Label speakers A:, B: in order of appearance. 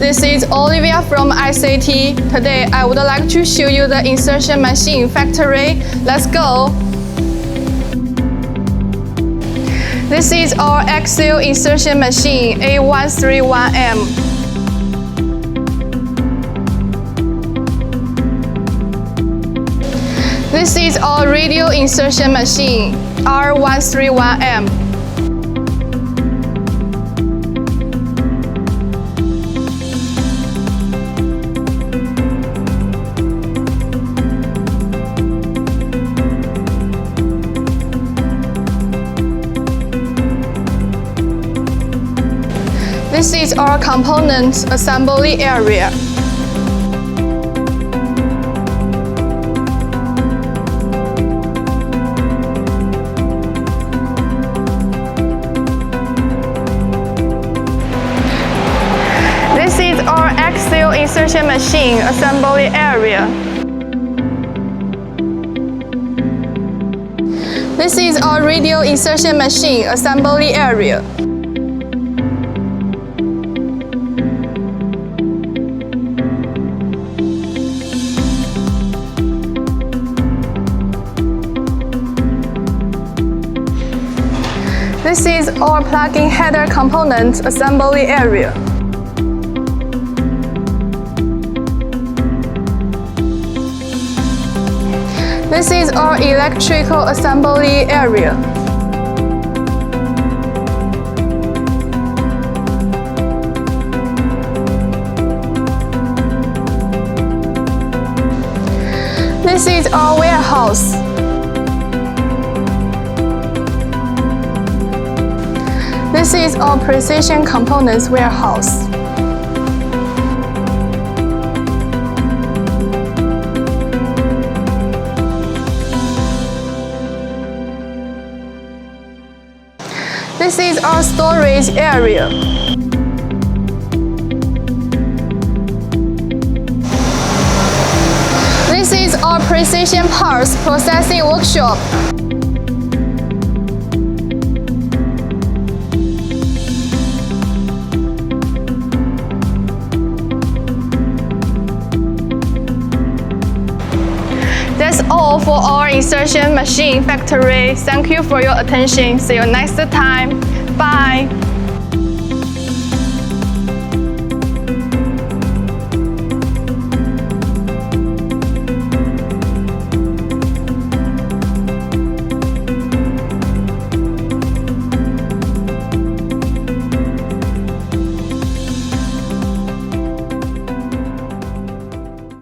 A: This is Olivia from I.C.T. Today, I would like to show you the insertion machine factory. Let's go! This is our axial insertion machine, A131M. This is our radial insertion machine, R131M. This is our component assembly area. This is our axial insertion machine assembly area. This is our radial insertion machine assembly area. This is our plug-in header component assembly area. This is our electrical assembly area. This is our warehouse. This is our precision components warehouse. This is our storage area. This is our precision parts processing workshop. That's all for our insertion machine factory. Thank you for your attention. See you next time. Bye.